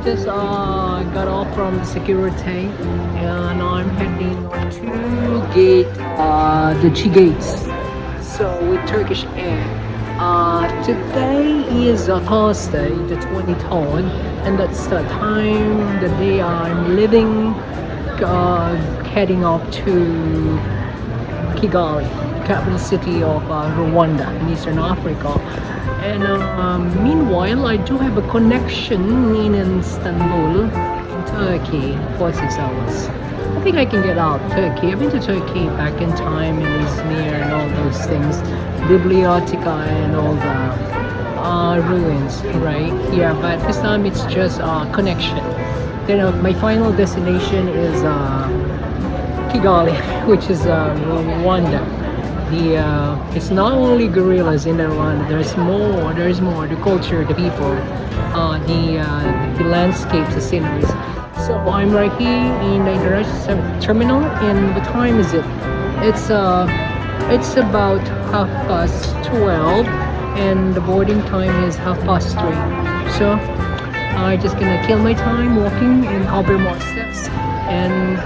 just got off from security and I'm heading to gate, the G gates. So with Turkish Air. Today is Thursday, the 23rd, and that's the time, the day I'm leaving, heading off to Kigali, capital city of Rwanda in Eastern Africa. And meanwhile, I do have a connection in Istanbul, in Turkey, for 6 hours. I think I can get out Turkey. I've been to Turkey back in time in Izmir and all those things, Biblioteca and all the ruins, right? Yeah, but this time it's just connection. Then my final destination is Kigali, which is Rwanda. It's not only gorillas in Rwanda. There's more. There's more. The culture, the people, the landscapes, the sceneries. So I'm right here in the international terminal, and what time is it? It's about 12:30, and the boarding time is 3:30. So I'm just gonna kill my time walking and cover more steps and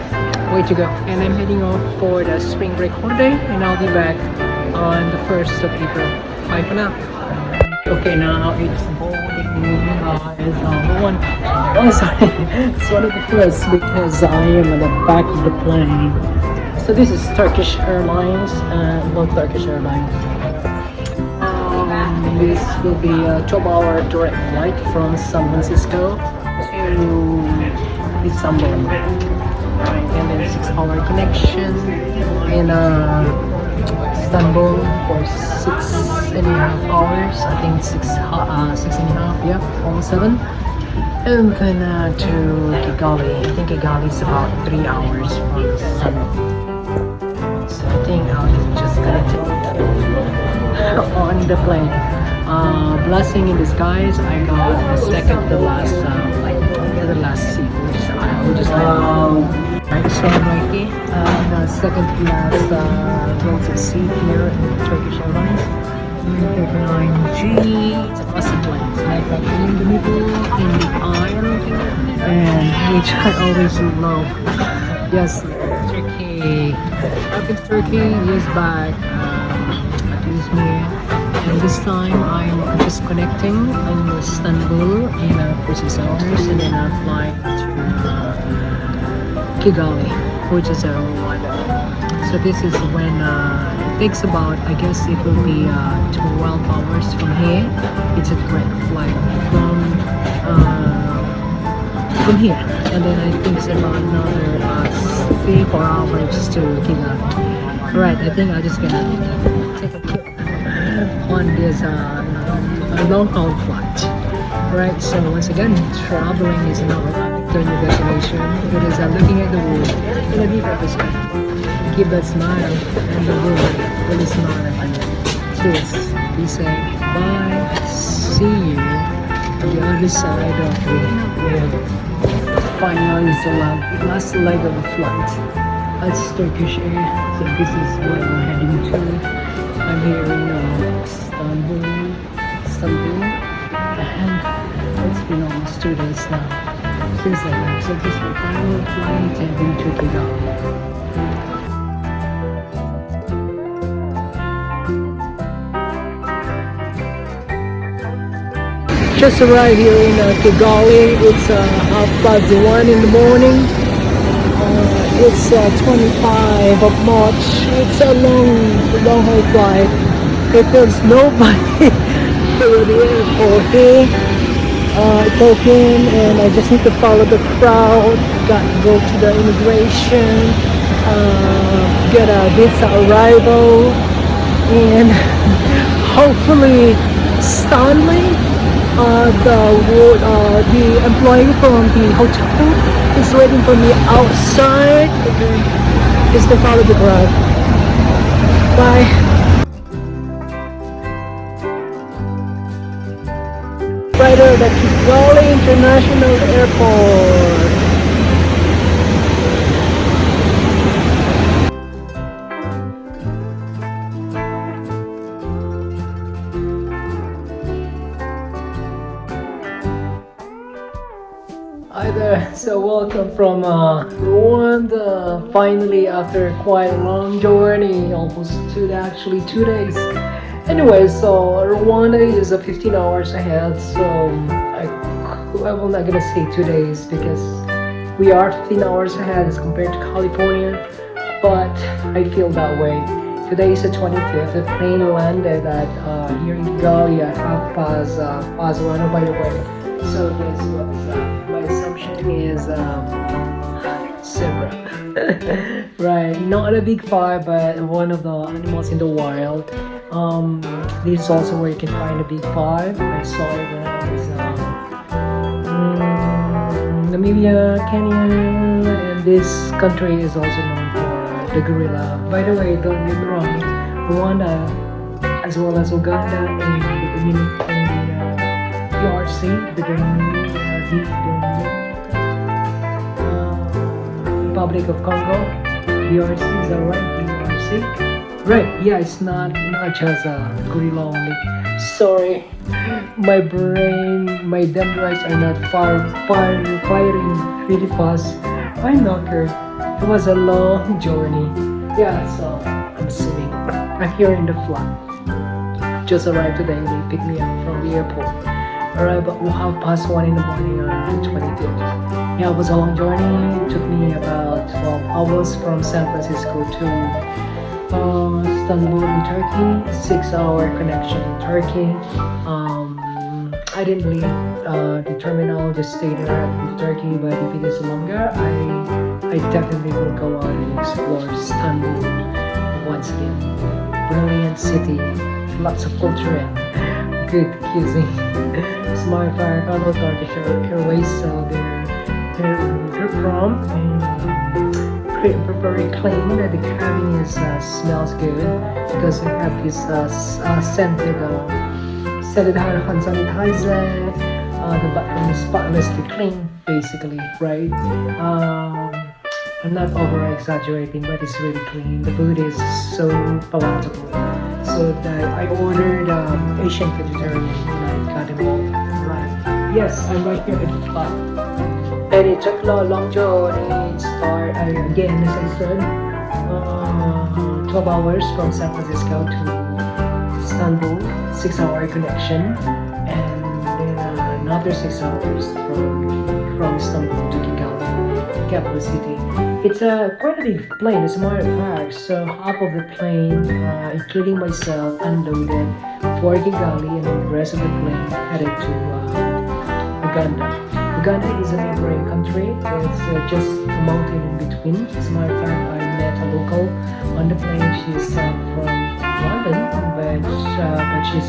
way to go. And I'm heading off for the spring break holiday, and I'll be back on the 1st of April. Bye for now. Okay, now it's boarding is one. Oh, sorry, it's one of the first because I am at the back of the plane. So this is Turkish Airlines, not Turkish Airlines. This will be a 12-hour direct flight from San Francisco to Istanbul. Right, and then 6-hour connection in Istanbul for 6.5 hours. I think 6.5, yeah, almost 7. And then to Kigali. I think Kigali is about 3 hours from Istanbul. So I think I'm just gonna take on the plane. Blessing in disguise. I got the second to last seat, which is right, so I'm right here, the second to last rows of seat here in Turkish Airlines. 39G. It's a classic plane. So I got in the middle, in the aisle, and which I always love. Yes, Turkey. I've been to Turkey years back. Izmir. And this time I'm just connecting in Istanbul in 6 hours, and then I fly to Kigali, which is Rwanda. So this is when it takes about, I guess it will be 12 hours from here. It's a direct flight from here, and then I think it's about another 3-4 hours to Kigali. Right, I think I'm just gonna take a trip on this long-haul flight. Right, so once again, traveling is not arriving to your destination. It is looking at the world in a different perspective. Keep that smile, and the world will smile at you. Cheers. We say bye. See you on the other side of the world. Finally, it's the last leg of the flight. That's Turkish Air. So this is where we're heading to. I'm here in Istanbul, and it's been almost 2 days now since I left. So this is my final flight heading to Kigali. Just arrived here in Kigali. It's 1:30 in the morning. It's 25 of March. It's a long haul flight. If there's nobody at the airport here, token, and I just need to follow the crowd. Got to go to the immigration, get a visa arrival, and hopefully Stanley, the employee from the hotel, is waiting for me outside. Okay, just to follow the crowd. Bye. Right at the Kigali International Airport. welcome from Rwanda. Finally, after quite a long journey, almost actually 2 days. Anyway, so Rwanda is 15 hours ahead, so I will not gonna say 2 days because we are 15 hours ahead as compared to California, but I feel that way. Today is the 25th. The plane landed at here in Kigali at half past one. Oh, by the way, so guess what? My assumption is zebra. Right, not a big five, but one of the animals in the wild. This is also where you can find a big five. I saw it when I was Namibia, Kenya, and this country is also known for the gorilla. By the way, don't get me wrong, Rwanda, as well as Uganda and the Dominican DRC, the Republic of Congo, DRC, is that right? DRC? Right, yeah, it's not just a gorilla only. Sorry, my brain, my dendrites are not firing really fast. I'm knackered. It was a long journey. Yeah, so I'm assuming I'm here in the flat. Just arrived today. They picked me up from the airport. Arrived at 1:30 in the morning on the 25th. Yeah, it was a long journey. It took me about 12 hours from San Francisco to Istanbul in Turkey. 6-hour connection in Turkey. I didn't leave the terminal, just stayed there in Turkey. But if it is longer, I definitely will go out and explore Istanbul once again. Brilliant city, lots of culture and good cuisine. As a matter of fact, I love Turkish Airways, so they're prompt and very clean. The cabin is smells good because we have this scented hand sanitizer. The bathroom is spotlessly clean, basically, right? I'm not over exaggerating, but it's really clean. The food is so palatable. So I ordered Asian vegetarian, and I got them all right. Yes, I'm right here at the flat. And it took a long journey. It started again, as I said, 12 hours from San Francisco to Istanbul, 6-hour connection, and then another 6 hours from Istanbul to Kigali, capital city. It's quite a big plane, as a matter of fact. So half of the plane, including myself, unloaded for Kigali, and then the rest of the plane headed to Uganda. Uganda is a neighboring country. It's just a mountain in between. As a matter of fact, I met a local on the plane. She's from London, but she's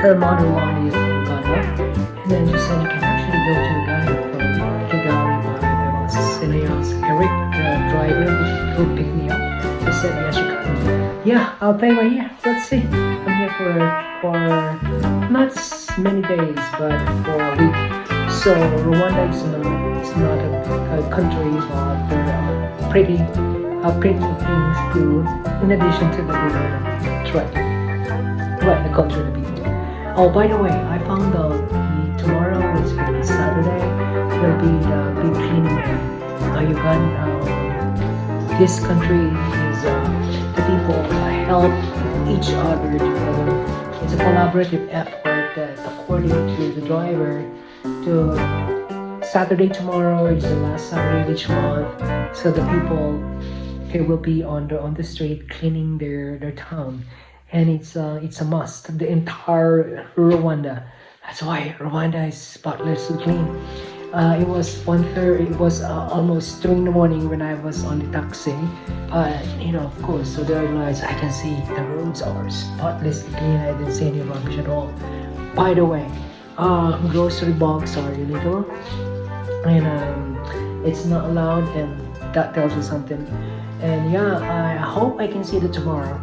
her mother-in-law is from Uganda. And then she said you can actually go to Uganda from Kigali by my boss. And I asked Eric, the driver who picked me up. He said yes, you can. Yeah, I'll play by ear. Let's see. I'm here for not many days, but for a week. So Rwanda is not a country, but there are pretty things to, in addition to the the culture, the people. Oh, by the way, I found out tomorrow is going to be Saturday. Will be the big cleaning day. Uganda, this country is the people help each other together. It's a collaborative effort that, according to the driver, to Saturday tomorrow is the last Saturday of each month, so the people will be on the street cleaning their town, and it's a must. The entire Rwanda. That's why Rwanda is spotlessly clean. It was 1:30. It was almost 3 in the morning when I was on the taxi. Of course, so there I realized I can see the roads are spotlessly clean. I didn't see any rubbish at all. By the way, grocery bags are illegal, and it's not allowed, and that tells you something. And yeah, I hope I can see it tomorrow.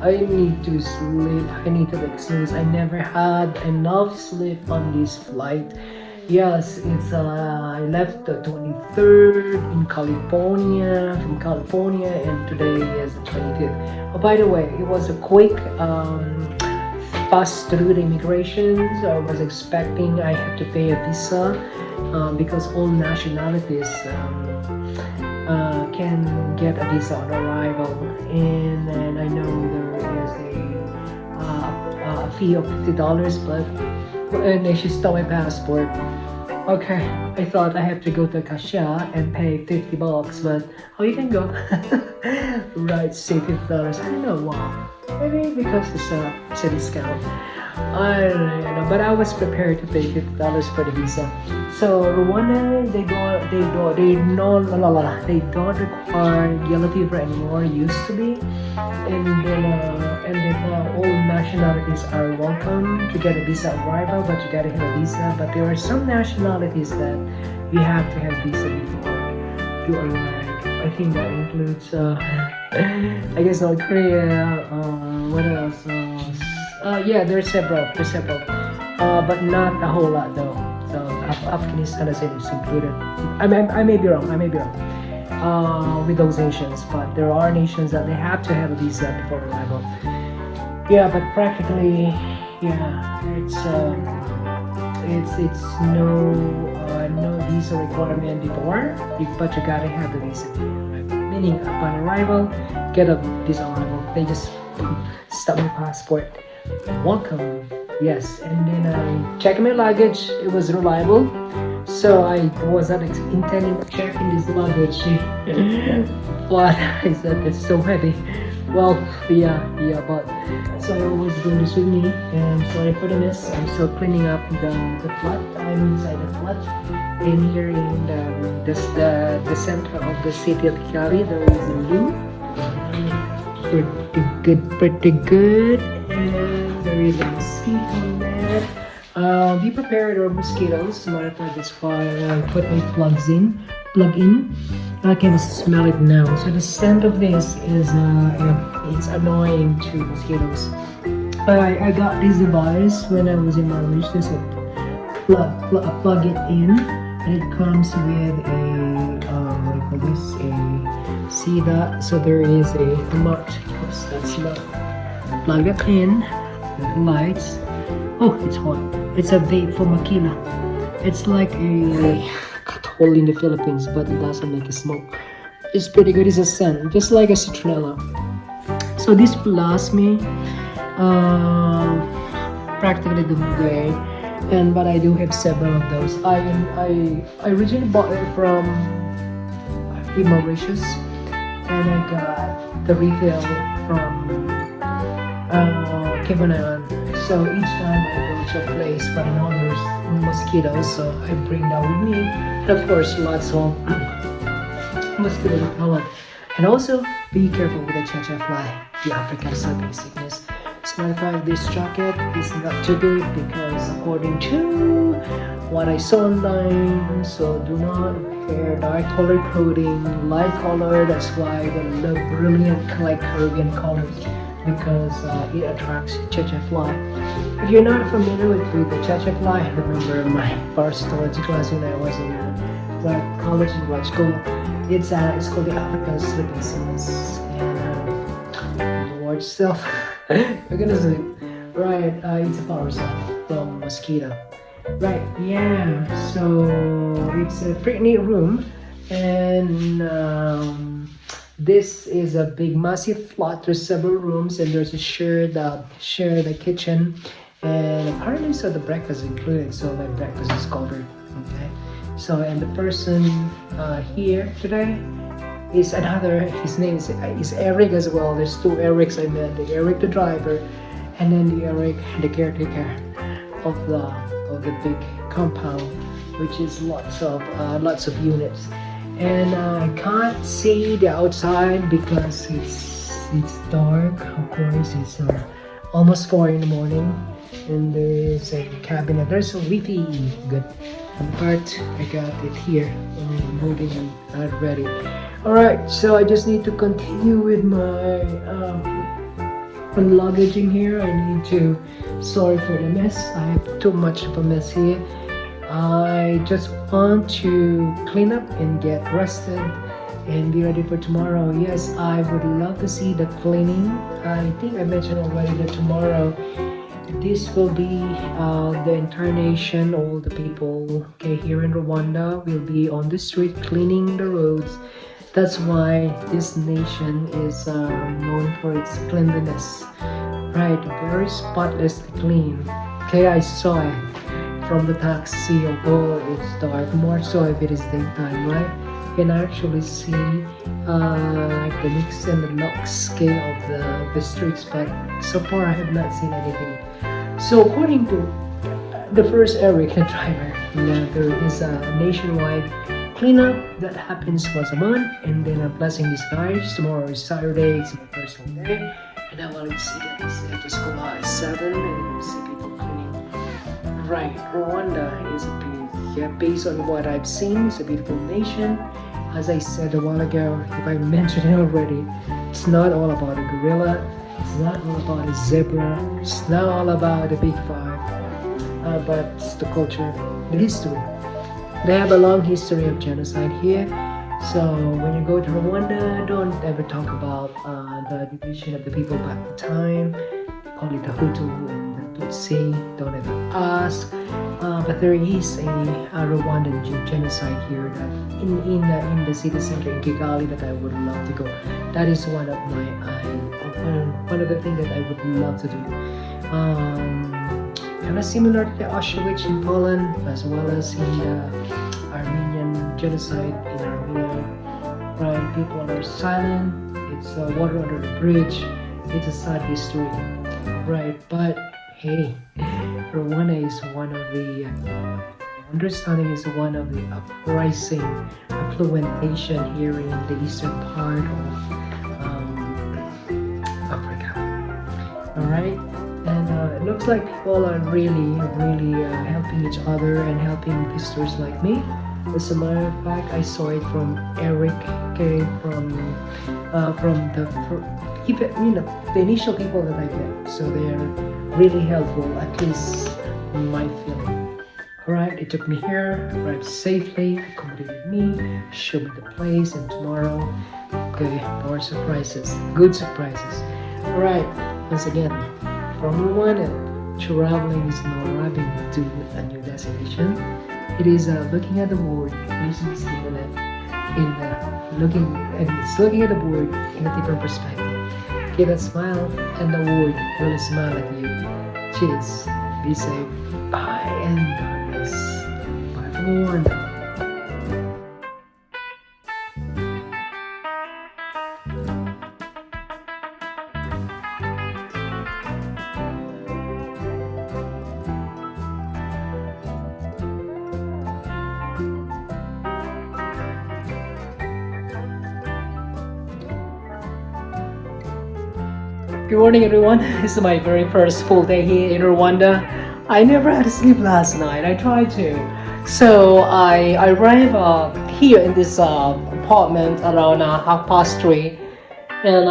I need to sleep. I need to snooze. I never had enough sleep on this flight. Yes, it's I left the 23rd in California, from California, and today is the 25th. Oh, by the way, it was a quick pass through the immigrations. I was expecting I have to pay a visa, because all nationalities can get a visa on arrival, and then I know there is a fee of $50, but and then she stole my passport. Okay, I thought I have to go to Kasha and pay $50, but oh, you can go. Right, say $50. I don't know why. Maybe because it's a discount. I don't know, but I was prepared to pay $50 for the visa. So Rwanda, they don't require yellow fever anymore. Used to be, and then all nationalities are welcome to get a visa arrival, but you gotta have a visa. But there are some nationalities that you have to have visa before you arrive. I think that includes, I guess, North Korea. What else? Yeah, there's several, but not a whole lot though. So Afghanistan is included. I may be wrong. With those nations, but there are nations that they have to have a visa before arrival. Yeah, but practically, yeah, it's no visa requirement before, but you gotta have the visa before arrival. Meaning upon arrival, get a visa on arrival. They just stop my passport. Welcome, yes, and then I checked my luggage. It was reliable, so I was not intending to check in this luggage, but I said it's so heavy. Well, yeah, but so I was doing this with me, and sorry for the mess. I'm still cleaning up the flat. I'm inside the flat, and here in the center of the city of Kigali, there is a loo. Pretty good, and there is a mosquito net. Be prepared for mosquitoes. Matter of fact, that's why I put my plug in. I can smell it now. So the scent of this is it's annoying to mosquitoes. I got this device when I was in Malaysia. This plug it in, and it comes with a what do you call this? See that? So there is a remote. That's not plug it in. Lights. Oh, it's hot. It's a vape from Makina. It's like a hole in the Philippines, but it doesn't make a smoke. It's pretty good. It's a scent, just like a citronella. So this lasts me practically the whole day, but I do have several of those. I originally bought it from Mauritius, and I got the refill from Cape Island. So each time I go to a place, but I know there's mosquitoes, so I bring that with me, and of course lots of mosquito repellent. And also be careful with the cha-cha fly, the African sleeping sickness. As a matter of fact, this jacket is not too good because according to what I saw online, so do not wear dark colored clothing, light color. That's why they look brilliant like Caribbean colors, because it attracts cha-cha fly. If you're not familiar with the cha-cha fly, I remember my parasitology class when I was in college in grad school. It's called the African sleeping sickness, and watch yourself. You're gonna sleep. Right, it's a parasite from mosquito. Right, yeah. So it's a pretty neat room, and this is a big, massive flat. There's several rooms, and there's a shared kitchen, and apparently, so the breakfast is included. So my breakfast is covered. Okay. So and the person here today is another. His name is Eric as well. There's two Erics I met. The Eric the driver, and then the Eric the caretaker of the big compound, which is lots of units. And I can't see the outside because it's dark. Of course, it's almost 4 in the morning, and there is a cabinet. There's a Wi-Fi good part. I got it here. I'm holding it ready. All right, so I just need to continue with my luggaging here. I need to. Sorry for the mess. I have too much of a mess here. I just want to clean up and get rested and be ready for tomorrow. Yes, I would love to see the cleaning. I think I mentioned already that tomorrow this will be the entire nation, all the people, okay, here in Rwanda will be on the street cleaning the roads. That's why this nation is known for its cleanliness, right? Very spotlessly clean. Okay, I saw it from the taxi, although it's dark, more so if it is daytime, right? You can actually see the mix and the looks, okay, of the streets, but so far I have not seen anything. So according to the first Eric, the driver, there is a nationwide cleanup that happens once a month, and then I'm blessing these guys. Tomorrow is Saturday, it's my personal day, and I want to see that I just go out at 7 and see people cleaning. Right, Rwanda is a based on what I've seen, it's a beautiful nation. As I said a while ago, if I mentioned it already, it's not all about a gorilla, it's not all about a zebra, it's not all about the big five, but it's the culture, the history. They have a long history of genocide here. So when you go to Rwanda, don't ever talk about the division of the people back in time. Call it the Hutu and the Tutsi. Don't ever ask. But there is a Rwandan genocide here that in the city center in Kigali that I would love to go. That is one of one of the things that I would love to do. Kind of similar to the Auschwitz in Poland, as well as in the Armenian genocide in Armenia. Right, people are silent. It's water under the bridge. It's a sad history. Right, but hey, Rwanda is one of the understanding is one of the uprising, affluent nation here in the eastern part of Africa. All right, and it looks like people are really helping each other and helping visitors like me. As a matter of fact, I saw it from Eric, okay, from the initial people that I met. So they're really helpful, at least in my feeling. Alright, it took me here, arrived safely, accommodated me, showed me the place, and tomorrow, okay, more surprises, good surprises. Alright, once again, from Rwanda, traveling is not arriving to a new destination. It is looking at the board, using the internet, it's looking at the board in a different perspective. Give a smile, and the world will smile at you. Cheers, be safe, bye, and God bless. Bye from Rwanda. Good morning, everyone. This is my very first full day here in Rwanda. I never had to sleep last night. I tried to. So I arrived here in this apartment around 3:30, and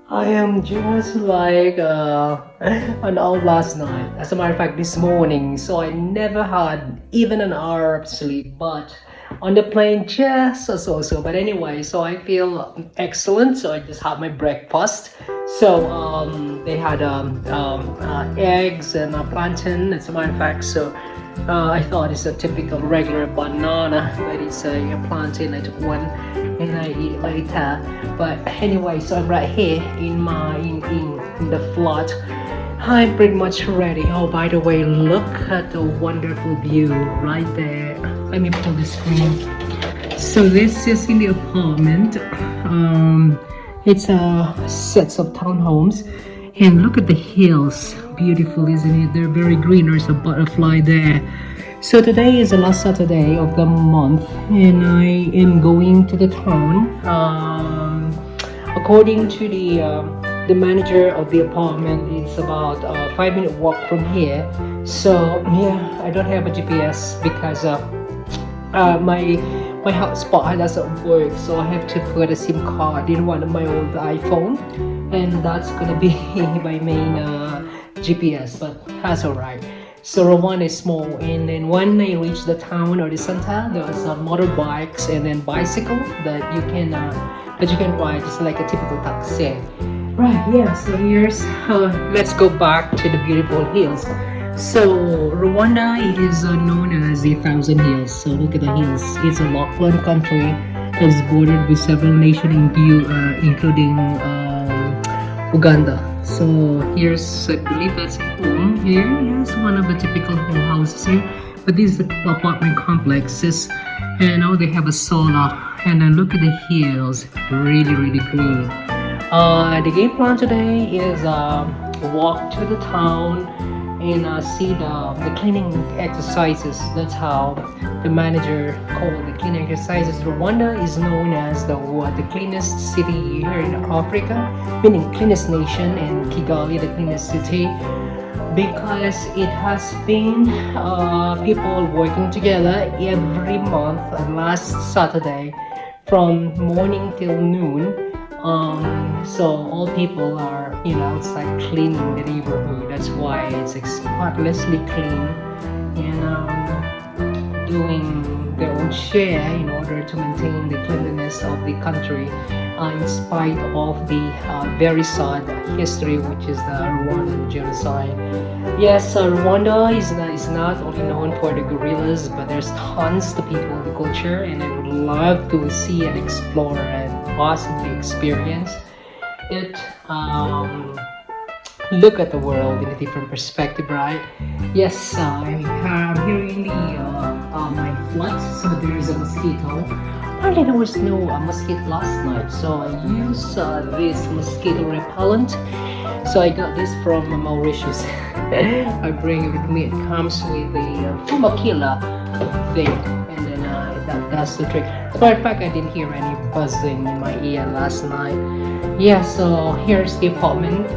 I am just like an old last night. As a matter of fact, this morning, so I never had even an hour of sleep, but on the plane just so. But anyway, so I feel excellent. So I just had my breakfast. So they had eggs and plantain, as a matter of fact. So I thought it's a typical regular banana, but it's a plantain. I took one and I eat it later. But anyway, so I'm right here in the flat. I'm pretty much ready. Oh, by the way, look at the wonderful view right there. Let me pull the screen. So this is in the apartment. It's sets of townhomes, and look at the hills. Beautiful, isn't it? They're very green. There's a butterfly there. So today is the last Saturday of the month, and I am going to the town. According to the manager of the apartment, it's about a 5-minute walk from here. So yeah, I don't have a GPS because my hotspot doesn't work, so I have to put a SIM card in one of my old iPhone, and that's gonna be my main GPS, but that's alright. So Rwanda is small, and then when I reach the town or the center, there are some motorbikes and then bicycle that you can ride just like a typical taxi. Right, Yeah, so here's let's go back to the beautiful hills. So Rwanda is known as the Thousand Hills. So look at the hills. It's a Lachlan country. It's bordered with several nations, including Uganda. So here's, I believe that's a home here. Yes, one of the typical home houses here. But these are apartment complexes, and now they have a solar. And then look at the hills, really, really green. The game plan today is walk to the town and see the cleaning exercises. That's how the manager called the cleaning exercises. Rwanda is known as the cleanest city here in Africa, meaning cleanest nation, and Kigali the cleanest city, because it has been people working together every month. Last Saturday, from morning till noon. So all people are, outside cleaning the neighborhood. That's why it's spotlessly clean, and doing their own share in order to maintain the cleanliness of the country, in spite of the very sad history, which is the Rwandan genocide. Yes, Rwanda is not only known for the gorillas, but there's tons of people, the culture, and I would love to see and explore and possibly experience it. Look at the world in a different perspective, right? Yes, I'm here in the my flat, so there is a mosquito. Apparently there was no mosquito last night, so I used this mosquito repellent. So I got this from Mauritius. I bring it with me. It comes with the Fumakila thing, and then that's the trick. As a matter of fact, I didn't hear any buzzing in my ear last night. Yeah, so here's the apartment.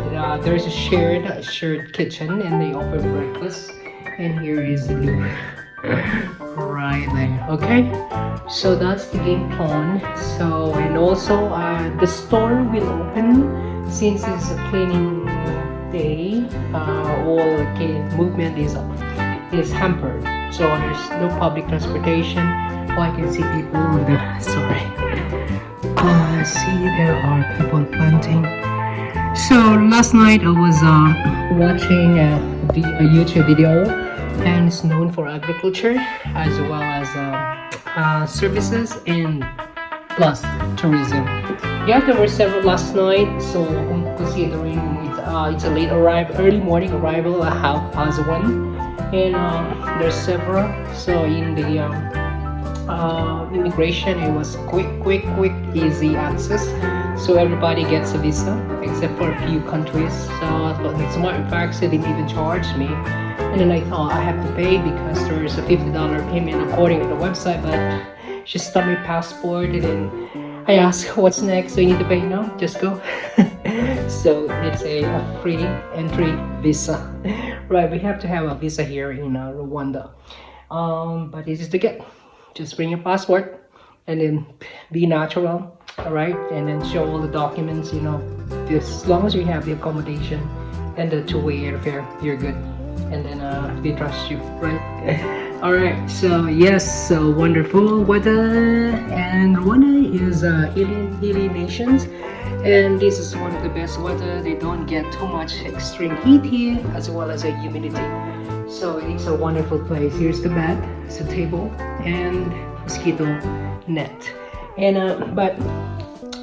There's a shared kitchen, and they offer breakfast. And here is the loo. Right there. Okay, so that's the game plan. So, and also the store will open since it's a cleaning day. All movement is hampered. So there's no public transportation. Oh, I can see people on the see there are people planting. So last night I was watching a YouTube video, and it's known for agriculture as well as services and plus tourism. Yeah, there were several last night, so considering it's a early morning arrival, I have one, and there's several. So in the immigration, it was quick, easy access. So everybody gets a visa except for a few countries. So as a matter of fact, they didn't even charge me. And then I thought I have to pay because there's a $50 payment according to the website. But she stopped my passport, and then I asked, "What's next? So you need to pay?" No, just go. So it's a free entry visa. Right, we have to have a visa here in Rwanda. But this is the get. Just bring your passport and then be natural, all right? And then show all the documents, as long as you have the accommodation and the two-way airfare, you're good. And then they trust you, right? All right, so yes, so wonderful weather, and Rwanda is hilly nations, and this is one of the best weather. They don't get too much extreme heat here, as well as humidity. So it's a wonderful place. Here's the bed, it's a table, and mosquito net. And but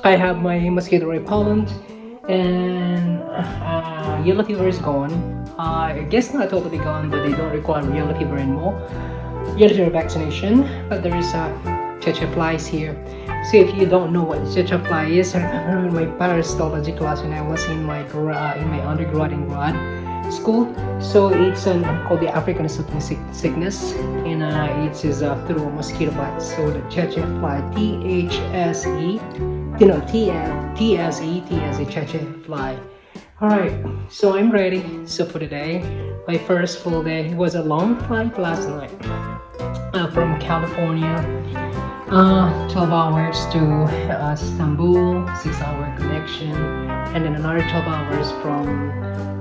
I have my mosquito repellent, and yellow fever is gone. I guess not totally gone, but they don't require yellow fever anymore. Yellow fever vaccination, but there is cheche flies here. So if you don't know what cheche fly is, I remember in my parasitology class when I was in my undergrad in grad school. So it's called the African sleeping sickness, and it is through a mosquito bite. So the cheche fly, THSE, TSE, cheche fly. All right, so I'm ready. So for today, my first full day. It was a long flight last night from California, 12 hours to Istanbul, 6-hour connection, and then another 12 hours from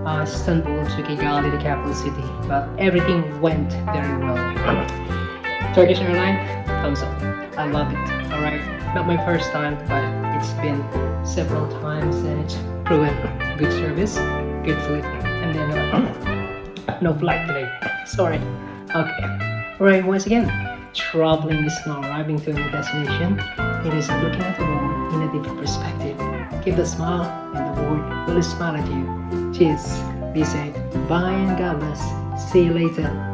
Istanbul to Kigali, the capital city. But everything went very well. Turkish airline, thumbs up. I love it. All right, not my first time, but it's been several times, and it's proven good service, good food, and then no flight today. Sorry. Okay. Alright, once again, traveling is not arriving to a destination. It is looking at the world in a different perspective. Keep the smile, and the world will smile at you. Cheers. Be safe. Bye and God bless. See you later.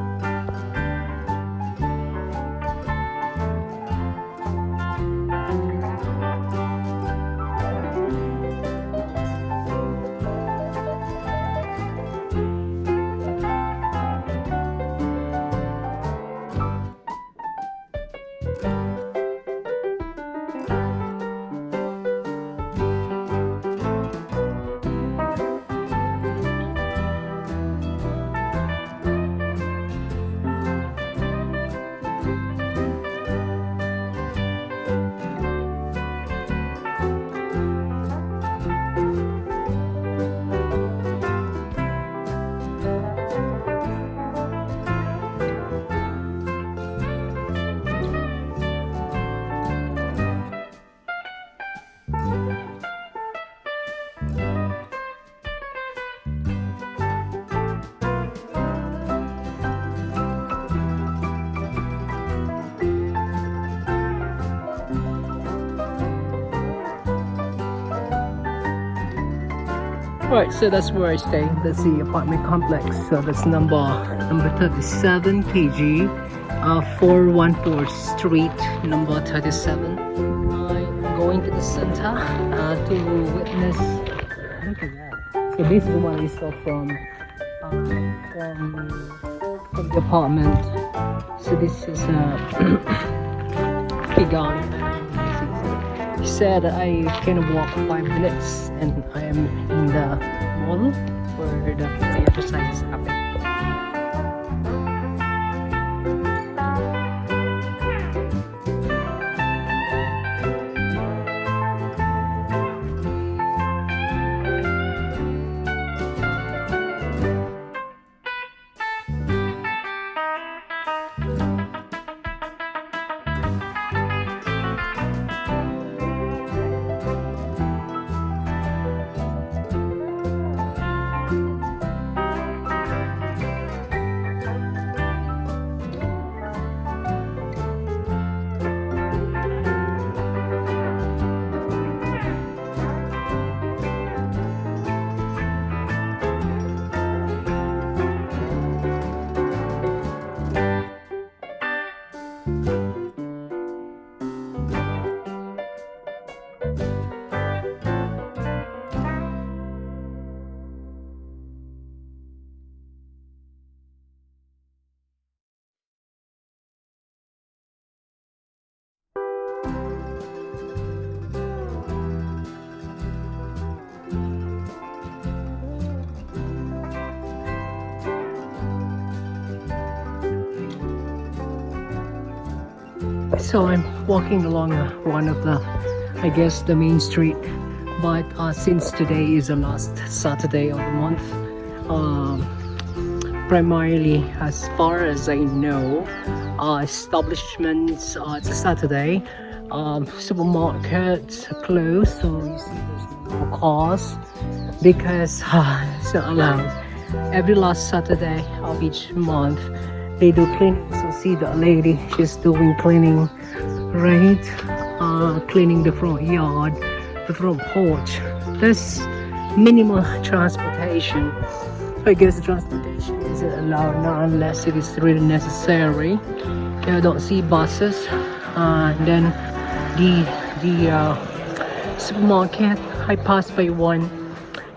Alright, so that's where I stay. That's the apartment complex. So that's number 37 KG, 414th Street, number 37. I'm going to the center to witness. Look at that. So this is what I saw from the apartment. So this is Kigali. He said I can walk 5 minutes and I am in the mall where the exercise is happening. So I'm walking along one of the, I guess, the main street, but since today is the last Saturday of the month, primarily as far as I know, establishments, it's a Saturday, supermarkets are closed, so you see there's no cars because it's not allowed. Every last Saturday of each month they do cleaning. So see the lady, she's doing cleaning, right? Cleaning the front yard, the front porch. There's minimal transportation. I guess transportation isn't allowed now unless it is really necessary. I don't see buses. And then the supermarket, I passed by one,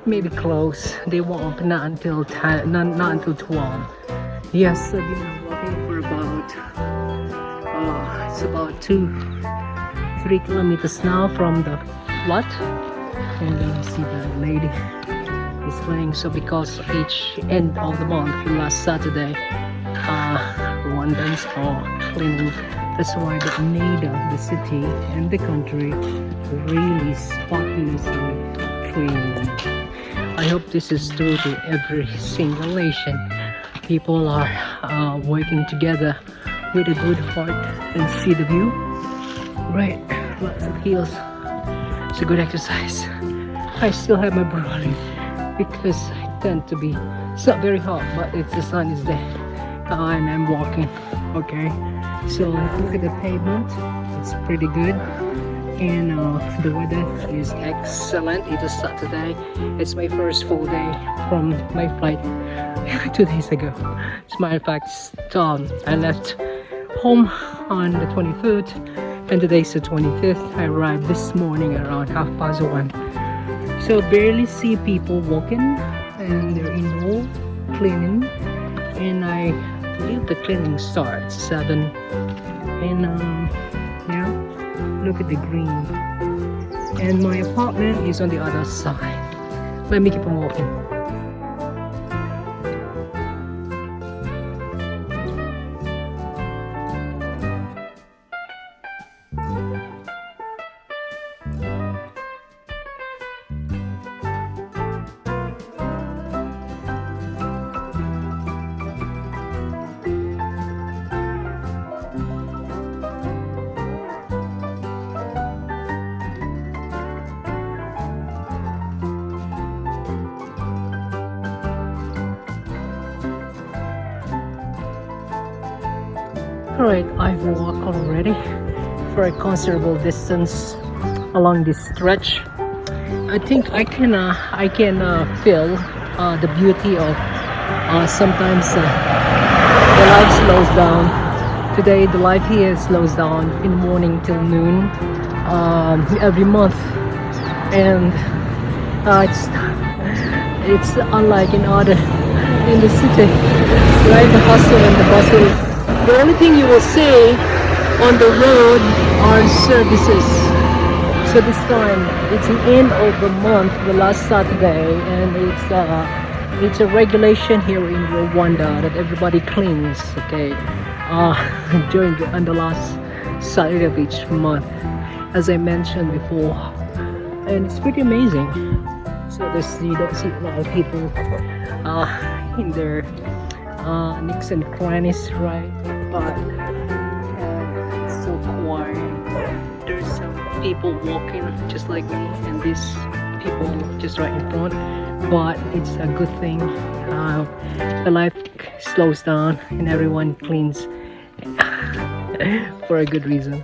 maybe close. They won't open not until 10, not until 12. Yes, I've been walking for about it's about 2-3 kilometers now from the flood, and then you see the lady is playing. So because each end of the month, last Saturday, Rwandans are cleaning. That's why the NADA, the city and the country, really spotlessly clean. I hope this is true to every single nation. People are working together with a good heart and see the view. Right, lots of hills. It's a good exercise. I still have my brolly. because I tend to be, it's not very hot, but it's the sun is there, and I'm walking. Okay, so look at the pavement, it's pretty good, and the weather is excellent. It is Saturday. It's my first full day from my flight 2 days ago. As a matter of fact, I left home on the 23rd, and today's the 25th. I arrived this morning around 1:30. So barely see people walking, and they're indoor cleaning, and I believe the cleaning starts 7. And yeah, look at the green, and my apartment is on the other side. Let me keep on walking. Alright, I've walked already for a considerable distance along this stretch. I think I can feel the beauty of sometimes the life slows down. Today the life here slows down in the morning till noon every month, and it's unlike in the city, right? The hustle and the bustle. The only thing you will see on the road are services. So this time it's the end of the month, the last Saturday, and it's a regulation here in Rwanda that everybody cleans, okay, on the last Saturday of each month, as I mentioned before, and it's pretty amazing. So you don't see a lot of people in their nicks and crannies, right? But it's so quiet. There's some people walking just like me, and these people just right in front. But it's a good thing. The life slows down, and everyone cleans for a good reason.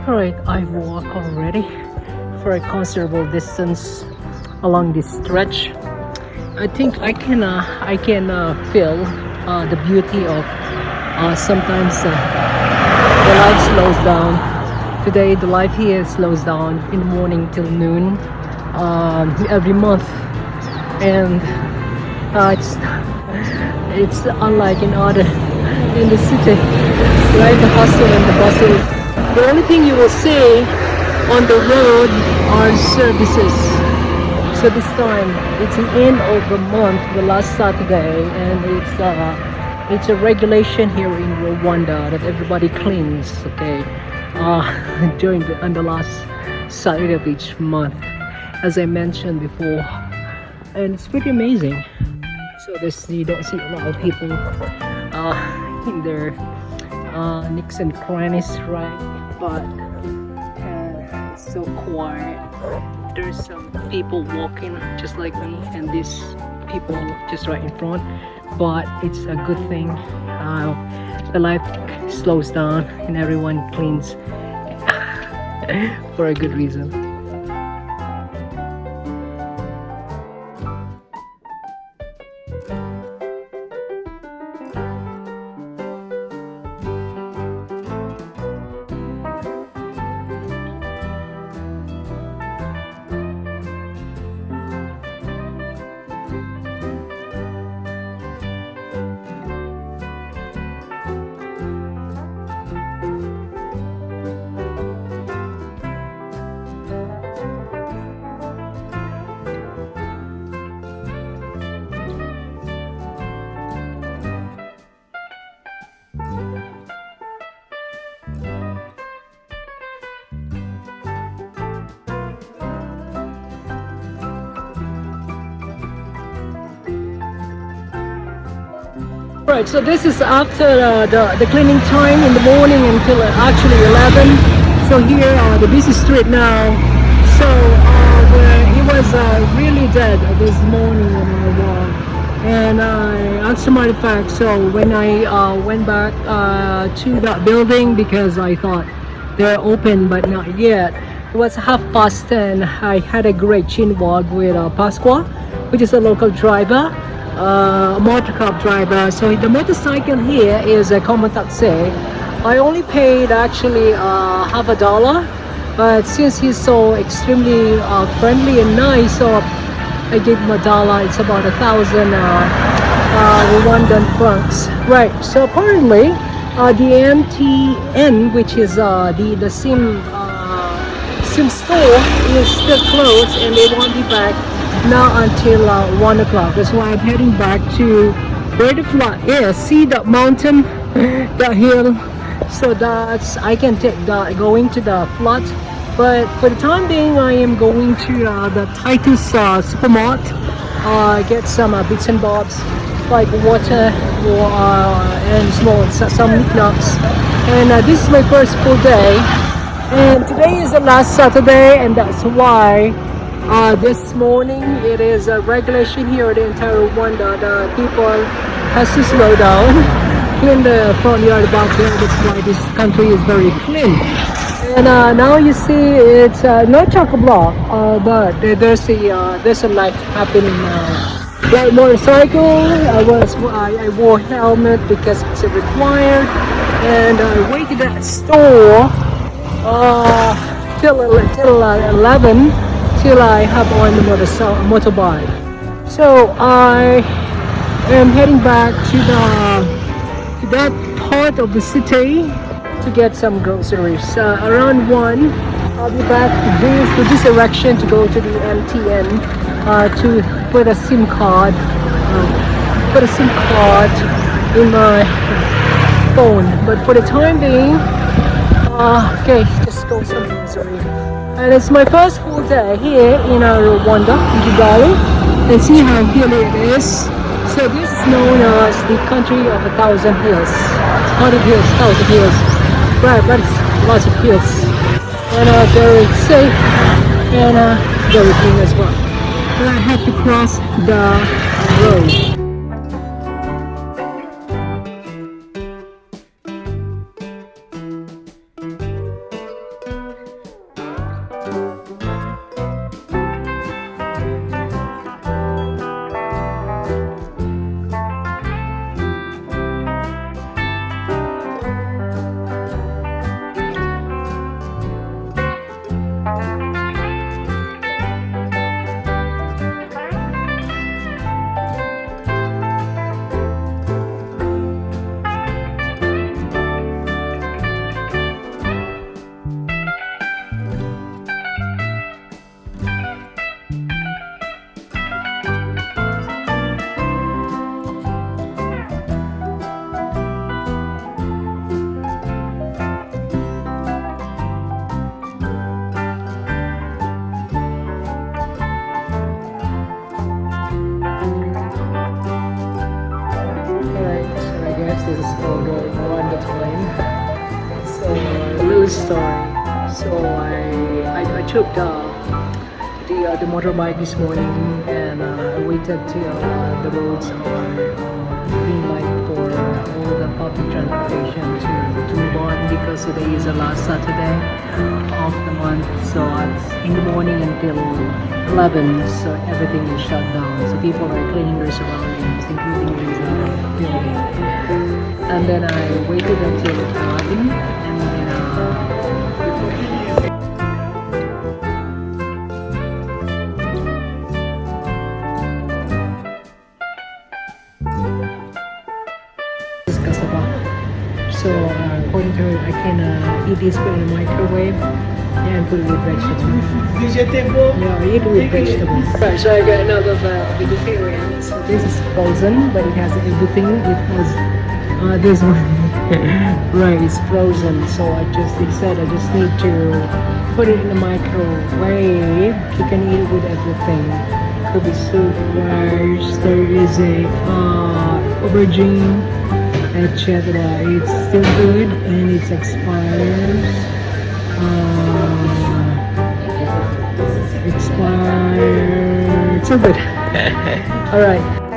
Alright, I've walked already for a considerable distance along this stretch. I think I can feel the beauty of sometimes the life slows down. Today the life here slows down in the morning till noon every month, and it's unlike in the city, right? The hustle and the bustle. The only thing you will see on the road are services. So this time it's the end of the month, the last Saturday, and it's a regulation here in Rwanda that everybody cleans, okay, on the last Saturday of each month, as I mentioned before, and it's pretty amazing. So you don't see a lot of people in their nicks and crannies, right? But it's so quiet. There's some people walking just like me, and these people just right in front. But it's a good thing. The life slows down, and everyone cleans for a good reason. Right, so this is after the cleaning time in the morning until actually 11. So here the busy street now. So where it was really dead this morning when I walked. And as a matter of fact, so when I went back to that building because I thought they're open but not yet. It was 10:30. I had a great chin walk with Pasqua, which is a local driver. A motor club driver. So the motorcycle here is a common taxi. I only paid actually half a dollar, but since he's so extremely friendly and nice, so I gave him a dollar. It's about 1,000 Rwandan francs. Right. So apparently, the MTN, which is the SIM store, is still closed, and they won't be back now until 1 o'clock. That's why I'm heading back to where the flat is. See that mountain, that hill. So that's I can take that going to the flat. But for the time being, I am going to the Titus supermart. Get some bits and bobs like water and some knickknacks. And this is my first full day. And today is the last Saturday, and that's why this morning it is a regulation here in the entire Rwanda. The people has to slow down, clean the front yard, backyard. That's why this country is very clean. And now you see it's not chock-a-block, but there's a life happening now. Like motorcycle, I wore helmet because it's required, and I waited at store till 11 till I hop on the motorbike. So I am heading back to that part of the city to get some groceries. Around 1, I'll be back to this direction to go to the MTN to put a SIM card in my phone. But for the time being, okay, just go some grocery. And it's my first full day here in Rwanda, in Kigali, and see how hilly it is. So this is known as the country of 1,000 hills. 100 hills, 1,000 hills. Right, but it's lots of hills. And very safe and very clean as well. But I have to cross the road. This is called Rwanda time. So little story. So I took the motorbike this morning, and I waited till the roads are green light for all the public transportation to move on, because today is the last Saturday of the month. So it's in the morning until 11, so everything is shut down. So people are cleaning their surroundings, including this building. And then I waited until 11, and then this is cassava. So according to her, I can eat this in the microwave and put it with vegetables. Yeah, I eat it with vegetables. Right, so I got another vegetarian. So this is frozen, but it has everything. It has this one. Right, it's frozen. So I just need to put it in the microwave. You can eat it with everything. Kobe soup where there is a aubergine, etc. It's still good and it expires. Expired. So good. All right.